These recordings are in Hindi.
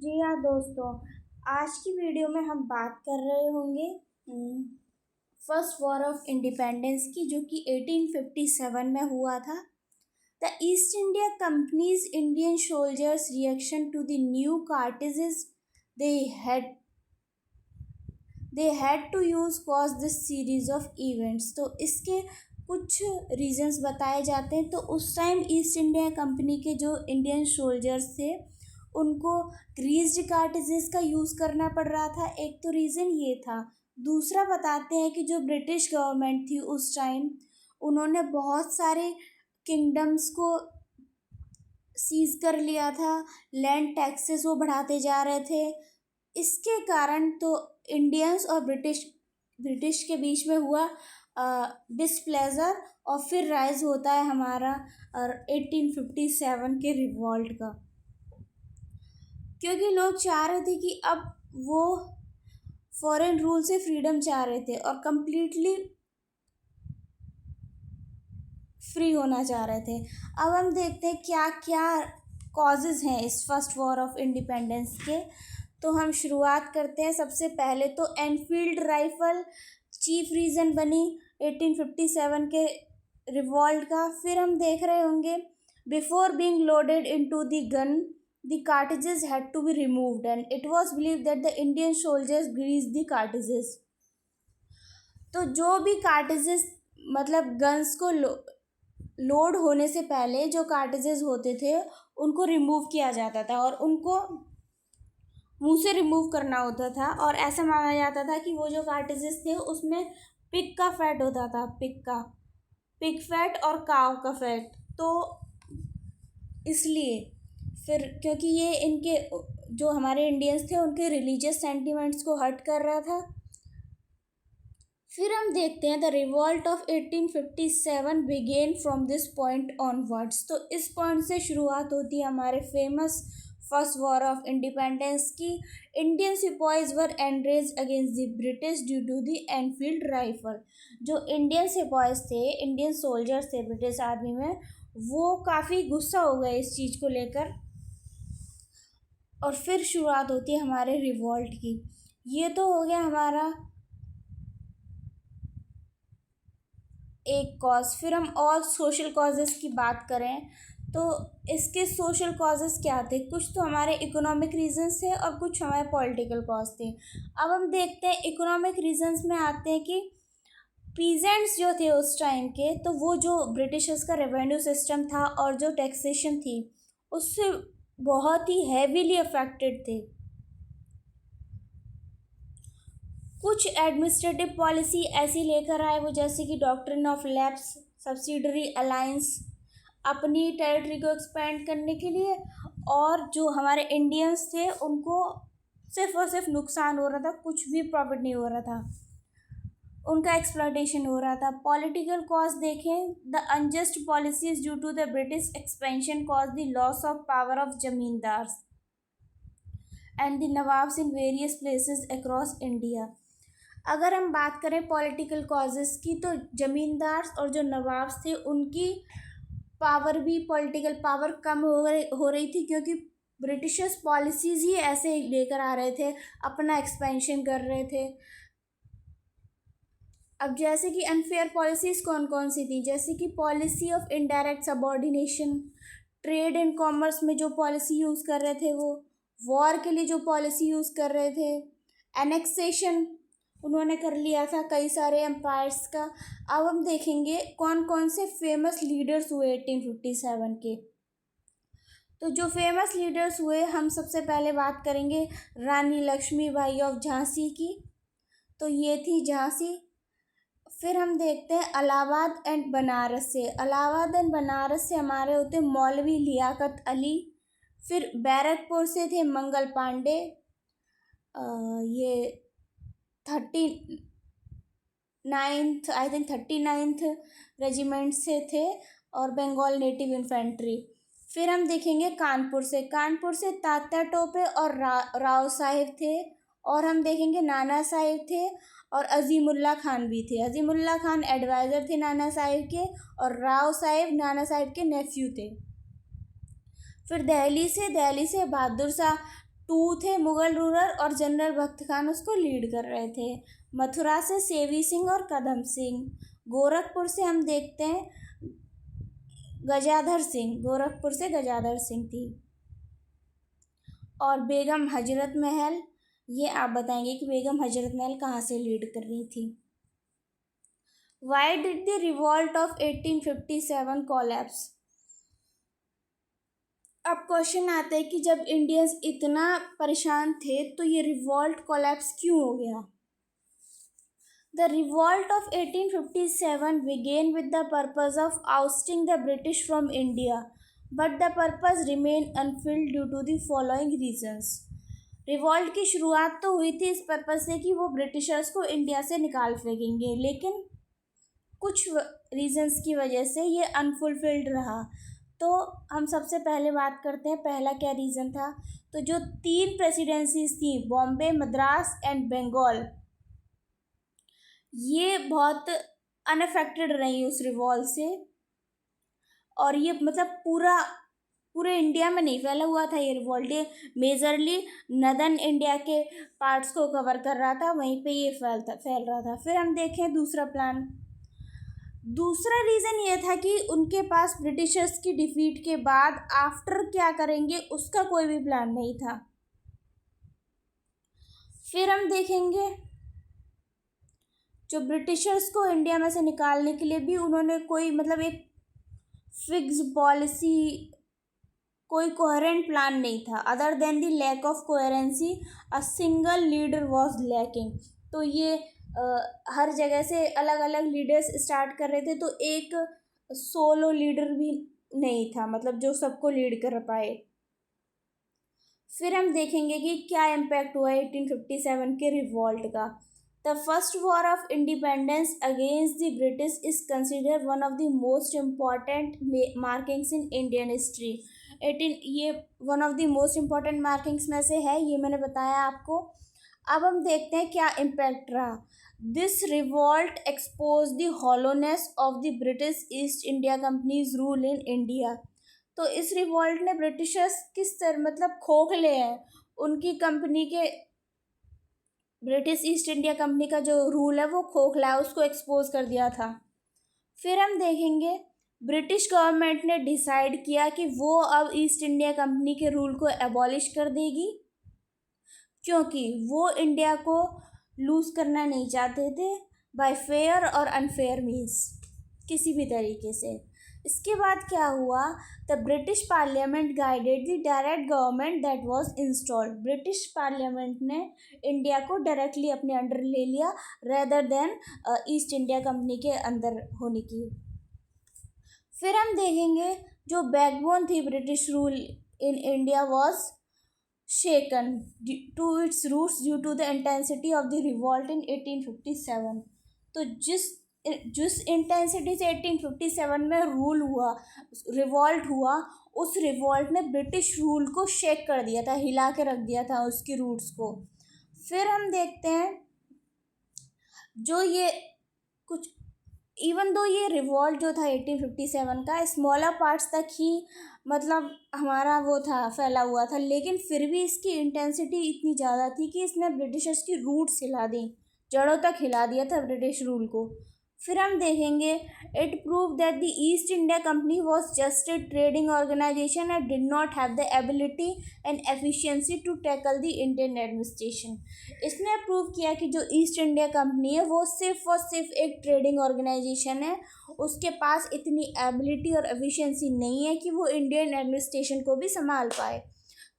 जी हाँ दोस्तों, आज की वीडियो में हम बात कर रहे होंगे फर्स्ट वॉर ऑफ इंडिपेंडेंस की, जो कि 1857 में हुआ था। The East India company's Indian soldiers reaction to the new cartridges they had they had to use cause this series of events. तो इसके कुछ रीजंस बताए जाते हैं। तो उस टाइम ईस्ट इंडिया कंपनी के जो इंडियन सोल्जर्स थे उनको ग्रीस्ड कार्टेजेस का यूज़ करना पड़ रहा था। एक तो रीज़न ये था। दूसरा बताते हैं कि जो ब्रिटिश गवर्नमेंट थी उस टाइम, उन्होंने बहुत सारे किंगडम्स को सीज कर लिया था। लैंड टैक्सेस वो बढ़ाते जा रहे थे। इसके कारण तो इंडियंस और ब्रिटिश के बीच में हुआ डिस्प्लेजर, और फिर राइज होता है हमारा 1857 के रिवॉल्ट का, क्योंकि लोग चाह रहे थे कि अब वो फॉरेन रूल से फ्रीडम चाह रहे थे और कंप्लीटली फ्री होना चाह रहे थे। अब हम देखते हैं क्या क्या कॉजेज़ हैं इस फर्स्ट वॉर ऑफ इंडिपेंडेंस के। तो हम शुरुआत करते हैं। सबसे पहले तो एनफील्ड राइफल चीफ रीज़न बनी 1857 के रिवॉल्ट का। फिर हम देख रहे होंगे before being loaded into the gun the cartridges had to be removed and it was believed that the Indian soldiers greased the cartridges। तो जो भी कार्टेजेस मतलब गन्स को लोड होने से पहले जो कार्टेजेस होते थे उनको रिमूव किया जाता था और उनको मुंह से रिमूव करना होता था। और ऐसा माना जाता था कि वो जो कार्टेजेस थे उसमें पिग का फैट होता था, पिग फैट और काव का फैट। तो इसलिए फिर क्योंकि ये इनके जो हमारे इंडियंस थे उनके रिलीजियस सेंटिमेंट्स को हर्ट कर रहा था। फिर हम देखते हैं the revolt of 1857 began from this point onwards. तो इस पॉइंट से शुरुआत होती है हमारे famous first war of independence की। Indian sepoys were enraged against the British due to the Enfield rifle. जो इंडियन सिपॉइज थे, इंडियन सोल्जर्स थे ब्रिटिश आर्मी में, वो काफ़ी गुस्सा हो गए इस चीज़ को लेकर। और फिर शुरुआत होती है हमारे रिवॉल्ट की। ये तो हो गया हमारा एक कॉज। फिर हम और सोशल कॉजेज़ की बात करें तो इसके सोशल कॉजेज़ क्या थे। कुछ तो हमारे इकोनॉमिक रीजंस थे और कुछ हमारे पॉलिटिकल कॉज थे। अब हम देखते हैं इकोनॉमिक रीजंस में आते हैं कि पीजेंट्स जो थे उस टाइम के, तो वो जो ब्रिटिशर्स का रेवेन्यू सिस्टम था और जो टैक्सेशन थी उससे बहुत ही हैवीली अफेक्टेड थे। कुछ एडमिनिस्ट्रेटिव पॉलिसी ऐसी लेकर आए वो, जैसे कि doctrine of lapse, subsidiary alliance, अपनी टेरिटरी को एक्सपेंड करने के लिए। और जो हमारे इंडियंस थे उनको सिर्फ और सिर्फ नुकसान हो रहा था, कुछ भी प्रॉफिट नहीं हो रहा था, उनका एक्सप्लॉयटेशन हो रहा था। पॉलिटिकल कॉज देखें, the unjust policies due to the British expansion cause the loss of power of zamindars and the nawabs in various places across India. अगर हम बात करें पॉलिटिकल कॉजेज़ की, तो ज़मींदार और जो नवाब्स थे उनकी पावर भी, पॉलिटिकल पावर कम हो रही थी, क्योंकि ब्रिटिशर्स पॉलिसीज़ ही ऐसे लेकर आ रहे थे, अपना एक्सपेंशन कर रहे थे। अब जैसे कि अनफेयर पॉलिसीज़ कौन कौन सी थी, जैसे कि policy of indirect subordination, trade and commerce में जो पॉलिसी यूज़ कर रहे थे वो, वॉर के लिए जो पॉलिसी यूज़ कर रहे थे, एनेक्सेशन उन्होंने कर लिया था कई सारे एम्पायर्स का। अब हम देखेंगे कौन कौन से फेमस लीडर्स हुए 1857 के। तो जो फेमस लीडर्स हुए, हम सबसे पहले बात करेंगे रानी लक्ष्मीबाई ऑफ झांसी की। तो ये थी झांसी। फिर हम देखते हैं इलाहाबाद एंड बनारस से। इलाहाबाद एंड बनारस से हमारे होते मौलवी लियाकत अली। फिर बैरकपुर से थे मंगल पांडे, ये 39th रेजिमेंट से थे, और बंगाल नेटिव इन्फेंट्री। फिर हम देखेंगे कानपुर से तात्या टोपे और राव साहिब थे। और हम देखेंगे नाना साहिब थे और अजीमुल्ला खान भी थे। अजीमुल्ला खान एडवाइज़र थे नाना साहिब के, और राव साहिब नाना साहिब के नेफ्यू थे। फिर दिल्ली से बहादुर शाह 2 थे मुगल रूलर और जनरल भक्त खान उसको लीड कर रहे थे। मथुरा से सेवी सिंह और कदम सिंह। गोरखपुर से हम देखते हैं गजाधर सिंह, गोरखपुर से गजाधर सिंह थी। और बेगम हजरत महल, ये आप बताएंगे कि बेगम हजरत महल कहाँ से लीड कर रही थी। Why did the revolt of 1857 collapse. अब क्वेश्चन आता है कि जब इंडियंस इतना परेशान थे तो ये रिवॉल्ट कोलैप्स क्यों हो गया। The revolt of 1857 began with the purpose of ousting the British from India, but the purpose remained unfulfilled due to the following reasons. Revolt की शुरुआत तो हुई थी इस पर्पज़ से कि वो ब्रिटिशर्स को इंडिया से निकाल फेंकेंगे, लेकिन कुछ रीजंस की वजह से ये अनफुलफिल्ड रहा। तो हम सबसे पहले बात करते हैं पहला क्या रीज़न था। तो जो 3 प्रेसिडेंसीज थी, बॉम्बे, मद्रास एंड बंगाल, ये बहुत अनअफेक्टेड रही उस रिवॉल्ट से। और ये मतलब पूरे इंडिया में नहीं फैला हुआ था ये रिवॉल्ट, ये मेजरली नदर्न इंडिया के पार्ट्स को कवर कर रहा था, वहीं पे ये फैल रहा था। फिर हम देखें दूसरा रीज़न ये था कि उनके पास ब्रिटिशर्स की डिफीट के बाद आफ्टर क्या करेंगे उसका कोई भी प्लान नहीं था। फिर हम देखेंगे जो ब्रिटिशर्स को इंडिया में से निकालने के लिए भी उन्होंने कोई मतलब एक फिक्स पॉलिसी, कोई कोहेरेंट प्लान नहीं था। Other than the lack of coherency a single leader was lacking. तो ये हर जगह से अलग अलग लीडर्स स्टार्ट कर रहे थे, तो एक सोलो लीडर भी नहीं था, मतलब जो सबको लीड कर पाए। फिर हम देखेंगे कि क्या इम्पैक्ट हुआ 1857 के रिवॉल्ट का। The first war of independence against the British is consider one of the most important markings in Indian history. ये one of the most important markings में से है, ये मैंने बताया आपको। अब हम देखते हैं क्या इम्पैक्ट रहा। This revolt expose the hollowness of the British east India companies rule in India. तो इस रिवॉल्ट ने ब्रिटिशर्स किस तरह मतलब खोखले हैं उनकी कंपनी के, ब्रिटिश ईस्ट इंडिया कंपनी का जो रूल है वो खोखला है, उसको एक्सपोज कर दिया था। फिर हम देखेंगे ब्रिटिश गवर्नमेंट ने डिसाइड किया कि वो अब ईस्ट इंडिया कंपनी के रूल को एबॉलिश कर देगी, क्योंकि वो इंडिया को लूज़ करना नहीं चाहते थे बाय फेयर और अनफेयर मीन्स, किसी भी तरीके से। इसके बाद क्या हुआ, the British parliament guided the direct government that was installed. British parliament ने इंडिया को डायरेक्टली अपने अंडर ले लिया rather than east India company के अंदर होने की। फिर हम देखेंगे जो बैकबोन थी British rule in India was shaken to its roots due to the intensity of the revolt in 1857। तो जिस इंटेंसिटी से 1857 में रिवॉल्ट हुआ, उस रिवॉल्ट ने ब्रिटिश रूल को शेक कर दिया था, हिला के रख दिया था उसकी रूट्स को। फिर हम देखते हैं जो ये कुछ इवन दो ये रिवॉल्ट जो था 1857 का स्मॉलर पार्ट्स तक ही मतलब हमारा वो था फैला हुआ था, लेकिन फिर भी इसकी इंटेंसिटी इतनी ज़्यादा थी कि इसने ब्रिटिशर्स की रूट्स हिला दी, जड़ों तक हिला दिया था ब्रिटिश रूल को। फिर हम देखेंगे it prove that the East India Company was just a trading organization and did not have the ability and efficiency to tackle the Indian administration. इसने प्रूव किया कि जो ईस्ट इंडिया कंपनी है वो सिर्फ और सिर्फ एक ट्रेडिंग ऑर्गेनाइजेशन है, उसके पास इतनी एबिलिटी और एफिशिएंसी नहीं है कि वो इंडियन एडमिनिस्ट्रेशन को भी संभाल पाए।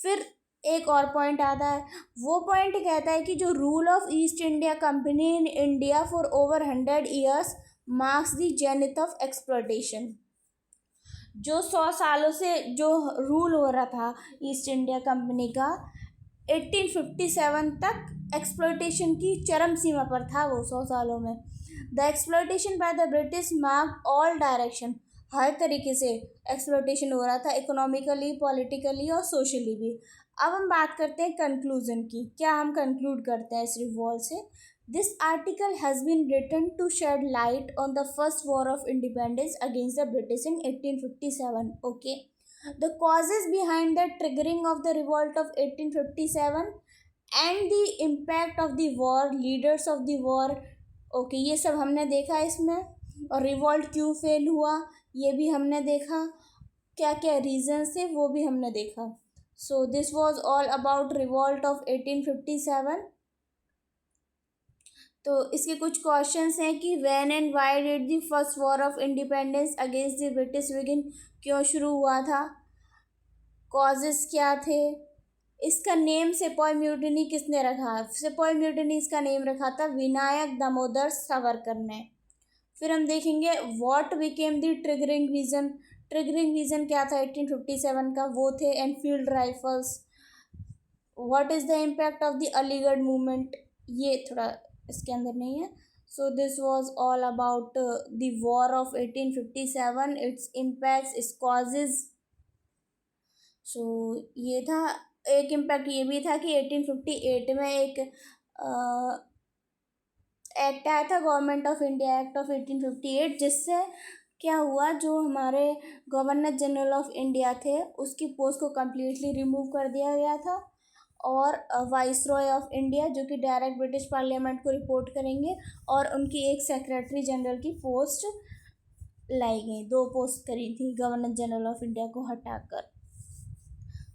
फिर एक और पॉइंट आता है, वो पॉइंट कहता है कि जो rule of east India company in India for over 100 years marks the zenith of exploitation. जो 100 सालों से जो रूल हो रहा था ईस्ट इंडिया कंपनी का, 1857 तक एक्सप्लॉयटेशन की चरम सीमा पर था वो 100 सालों में। The exploitation by the British mark all direction, हर तरीके से एक्सप्लॉयटेशन हो रहा था, इकोनॉमिकली, पॉलिटिकली और सोशली भी। अब हम बात करते हैं कंक्लूजन की, क्या हम कंक्लूड करते हैं इस रिवॉल्ट से। This article has been written to shed light on the first war of independence against the British in 1857। Okay, The causes behind the triggering of the revolt of 1857 and the impact of the war, leaders of the war. Okay, ये सब हमने देखा इसमें. और रिवॉल्ट क्यों फेल हुआ ये भी हमने देखा. क्या क्या रीजंस थे वो भी हमने देखा. सो this was all about revolt of 1857. तो इसके कुछ क्वेश्चंस हैं कि when and why did the first war of independence against the British begin, क्यों शुरू हुआ था, कॉजेस क्या थे, इसका नेम सिपाही म्यूटिनी किसने रखा. सिपाही म्यूटिनी इसका नेम रखा था विनायक दामोदर सावरकर ने. फिर हम देखेंगे what became the triggering reason. Triggering reason क्या था 1857 का, वो थे Enfield rifles. What is the impact of the Aligarh movement, ये थोड़ा इसके अंदर नहीं है. So this was all about the war of 1857, its impacts, its causes. So ये था. एक इम्पैक्ट ये भी था कि 1858 में एक एक्ट आया था, government of India act of 1858, जिससे क्या हुआ, जो हमारे गवर्नर जनरल ऑफ इंडिया थे उसकी पोस्ट को कम्प्लीटली रिमूव कर दिया गया था. और वाइस रॉय ऑफ इंडिया जो कि डायरेक्ट ब्रिटिश पार्लियामेंट को रिपोर्ट करेंगे, और उनकी एक सेक्रेटरी जनरल की पोस्ट लाई गई. 2 पोस्ट करी थी गवर्नर जनरल ऑफ इंडिया को हटाकर.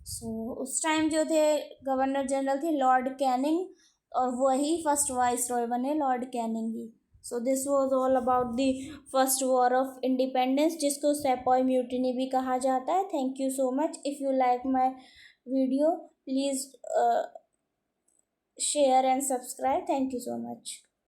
सो उस टाइम जो थे गवर्नर जनरल थे लॉर्ड कैनिंग, और वही फर्स्ट वाइस रॉय बने Lord Canning he. So this was all about the first war of independence, जिसको सेपॉय म्यूटिनी भी कहा जाता है. Thank you so much. If you like my video, please share and subscribe. Thank you so much.